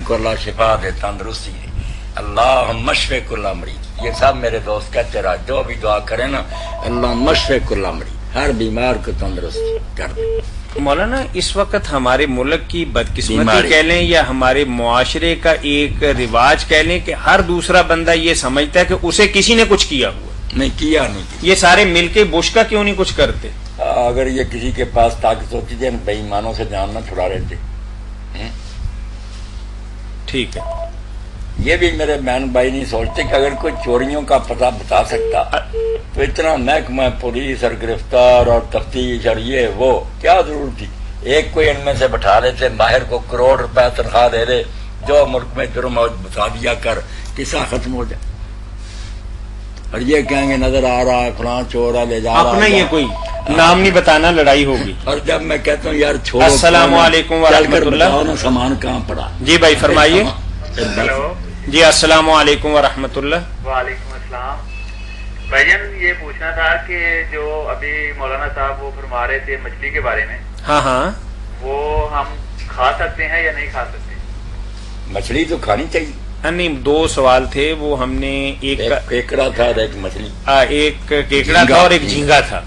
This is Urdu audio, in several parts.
کو اللہ شفا دے، تندرستی دے، اللہ مشفے کل مریض. یہ سب میرے دوست کہتے رہا، جو بھی دعا کرے نا اللہ مشفے کل مریض، ہر بیمار کو تندرستی کر دے. مولانا اس وقت ہمارے ملک کی بدقسمتی کہہ لیں یا ہمارے معاشرے کا ایک رواج کہہ لیں کہ ہر دوسرا بندہ یہ سمجھتا ہے کہ اسے کسی نے کچھ کیا ہوا. نہیں کیا نہیں. یہ سارے مل کے بش کا کیوں نہیں کچھ کرتے؟ اگر یہ کسی کے پاس طاقت ہوتی تھی بے ایمانوں سے جان نہ چھڑا رہے تھے. ٹھیک ہے. یہ بھی میرے بہن بھائی نہیں سوچتے کہ اگر کوئی چوریوں کا پتہ بتا سکتا تو اتنا محکمہ پولیس اور گرفتار اور تفتیش اور یہ وہ کیا ضرورت تھی. ایک کوئی ان میں سے بٹھا لیتے، ماہر کو کروڑ روپے تنخواہ دے دے، جو ملک میں جرم بتا دیا کر، قصہ ختم ہو جائے. اور یہ کہیں گے نظر آ رہا ہے فلاں چور ہے لے جا رہا ہے. اپنا یہ کوئی نام نہیں بتانا، لڑائی ہوگی. اور جب میں کہتا ہوں یار چھوڑو، السلام علیکم ورحمۃ اللہ. سامان کہاں پڑا؟ جی بھائی فرمائیے. جی السلام علیکم ورحمۃ اللہ. وعلیکم السلام. بھائی جان یہ پوچھنا تھا کہ جو ابھی مولانا صاحب وہ فرما رہے تھے مچھلی کے بارے میں، ہاں ہاں، وہ ہم کھا سکتے ہیں یا نہیں کھا سکتے؟ مچھلی تو کھانی چاہیے. نہیں، دو سوال تھے. وہ ہم نے ایک کیکڑا تھا اور ایک مچھلی، ایک کیکڑا تھا اور ایک جھینگا تھا.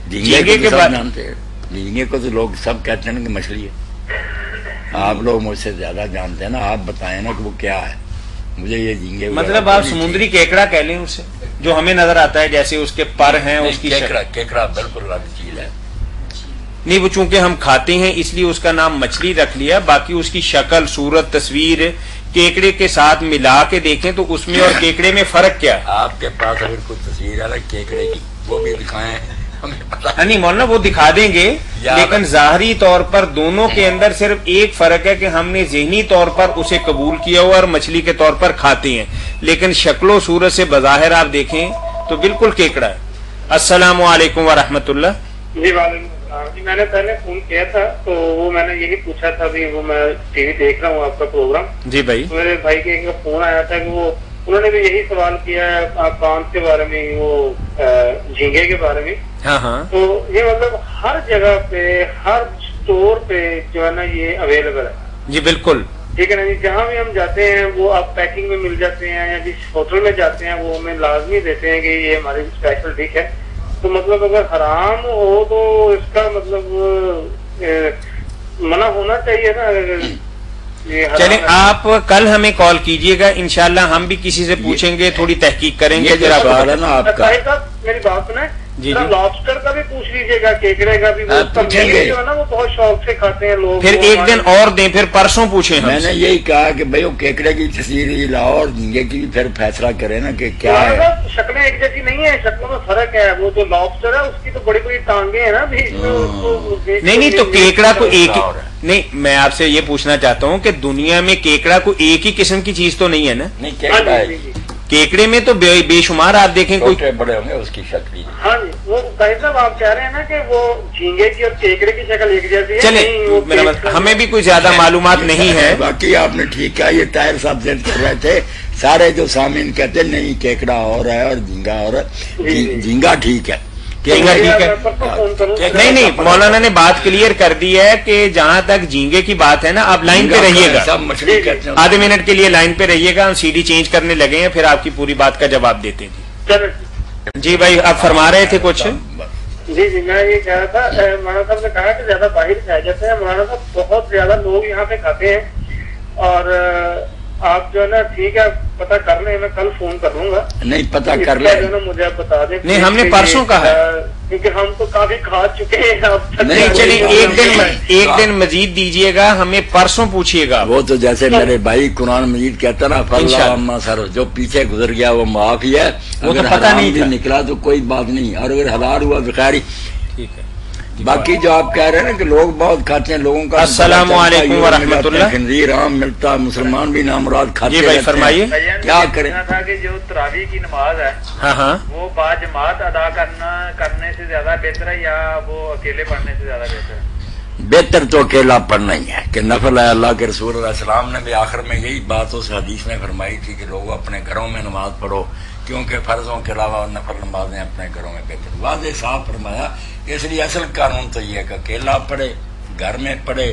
جھینگے کے بعد جانتے ہیں، جھینگے کو تو لوگ سب کہتے ہیں کہ مچھلی ہے. آپ لوگ مجھ سے زیادہ جانتے ہیں نا، آپ بتائیں نا کہ وہ کیا ہے. مجھے یہ جھینگے مطلب آپ سمندری کیکڑا کہہ لیں اسے، جو ہمیں نظر آتا ہے جیسے اس کے پر ہیں. اس کی کیکڑا بالکل الگ چیز ہے. نہیں، وہ چونکہ ہم کھاتے ہیں اس لیے اس کا نام مچھلی رکھ لیا. باقی اس کی شکل صورت تصویر کیکڑے کے ساتھ ملا کے دیکھیں تو اس میں اور کیکڑے میں فرق کیا ہے؟ آپ کے پاس اگر کوئی تصویر ہے کیکڑے کی وہ بھی دکھائیں. نہیں مولانا وہ دکھا دیں گے، لیکن ظاہری طور پر دونوں کے اندر صرف ایک فرق ہے کہ ہم نے ذہنی طور پر اسے قبول کیا ہوا اور مچھلی کے طور پر کھاتے ہیں، لیکن شکل و صورت سے بظاہر آپ دیکھیں تو بالکل کیکڑا ہے. السلام علیکم ورحمۃ اللہ. جی وعلیکم السلام. جی میں نے پہلے فون کیا تھا تو وہ میں نے یہی پوچھا تھا، ابھی وہ میں ٹی وی دیکھ رہا ہوں آپ کا پروگرام. جی بھائی. میرے بھائی کے ایک فون آیا تھا کہ وہ انہوں نے بھی یہی سوال کیا ہے پرانس کے بارے میں، وہ جھینگے کے بارے میں. ہاں ہاں. تو یہ مطلب ہر جگہ پہ ہر اسٹور پہ جو ہے نا یہ اویلیبل ہے. جی بالکل ٹھیک ہے نا جی. جہاں بھی ہم جاتے ہیں وہ آپ پیکنگ میں مل جاتے ہیں، یا جس ہوٹل میں جاتے ہیں وہ ہمیں لازمی دیتے ہیں کہ یہ ہماری اسپیشل ڈش ہے. تو مطلب اگر حرام ہو تو اس کا مطلب منع ہونا چاہیے نا. چلیں آپ کل ہمیں کال کیجئے گا، انشاءاللہ ہم بھی کسی سے پوچھیں گے، تھوڑی تحقیق کریں گے. میری بات سنیں، لابسٹر کا بھی پوچھ لیجیے گا، کیکڑے کا بھی جو ہے نا وہ بہت شوق سے کھاتے ہیں لوگ. پھر ایک دن اور دیں، پھر پرسوں پوچھیں. میں نے یہی کہا کہ بھائی وہ کیکڑے کی تصویر لاؤ اور جھینگے کی پھر فیصلہ کرے نا کہ کیا ہے. شکلیں ایک جیسی نہیں ہے، شکلوں میں فرق ہے. وہ جو لابسٹر ہے اس کی تو بڑی بڑی ٹانگیں ہیں نا. نہیں تو کیکڑا کو ایک نہیں، میں آپ سے یہ پوچھنا چاہتا ہوں کہ دنیا میں کیکڑا کو ایک ہی قسم کی چیز تو نہیں ہے نا. نہیں کیکڑے میں تو بے شمار آپ دیکھیں کوئی بڑے ہوں گے اس کی شکل. ہاں جی وہ صاحب آپ کہہ رہے ہیں نا کہ وہ جھینگے کی اور کیکڑے کی شکل ایک جیسی ہے. چلیں ہمیں بھی کوئی زیادہ معلومات نہیں ہے. باقی آپ نے ٹھیک کہا. یہ طاہر صاحب ضد کر رہے تھے، سارے جو سامعین کہتے نہیں کیکڑا اور ہے اور جھینگا اور ہے. جھینگا ٹھیک ہے، نہیں مولانا نے بات کلیئر کر دی ہے کہ جہاں تک جھینگے کی بات ہے نا آپ لائن پہ رہیے گا، آدھے منٹ کے لیے لائن پہ رہیے گا. ہم سی ڈی چینج کرنے لگے ہیں، پھر آپ کی پوری بات کا جواب دیتے ہیں. جی بھائی آپ فرما رہے تھے کچھ. جی میں یہ کہہ رہا تھا، مولانا صاحب نے کہا کہ زیادہ باہر کھائے جاتے ہیں. مولانا صاحب بہت زیادہ لوگ یہاں پہ کھاتے ہیں، اور آپ جو ہے نا ٹھیک ہے پتہ کر لیں، میں کل فون کر لوں گا. نہیں پتہ کر لیں، مجھے آپ بتا دیں. نہیں ہم نے پرسوں کہا ہے کیونکہ ہم تو کافی کھا چکے ہیں. نہیں چلیے ایک دن مزید دیجیے گا، ہمیں پرسوں پوچھیے گا. وہ تو جیسے میرے بھائی قرآن مجید کہتا نا فلاں سر جو پیچھے گزر گیا وہ معاف ہی ہے. وہ تو پتہ نہیں نکلا تو کوئی بات نہیں، اور اگر حلال ہوا بخاری. ٹھیک ہے. باقی جو آپ کہہ رہے ہیں نا کہ لوگ بہت کھاتے ہیں، لوگوں کا السلام علیکم ورحمۃ اللہ. خنزیر عام ملتا، مسلمان بھی نامراد کھاتے ہیں. جی بھائی فرمائیے. کیا کریں تھا کہ جو تراویح کی نماز ہے ہاں ہاں وہ با جماعت ادا کرنے سے زیادہ بہتر ہے یا وہ اکیلے پڑھنے سے زیادہ بہتر ہے؟ بہتر تو اکیلا پڑھنا ہی ہے کہ نفل ہے. اللہ کے رسول علیہ السلام نے بھی آخر میں یہی بات اس حدیث میں فرمائی تھی کہ لوگ اپنے گھروں میں نماز پڑھو، کیونکہ فرضوں کے علاوہ نفل نمازیں اپنے گھروں میں بہتر. واضح صاف فرمایا. اس لیے اصل قانون تو یہ ہے کہ اکیلا پڑھے، گھر میں پڑھے،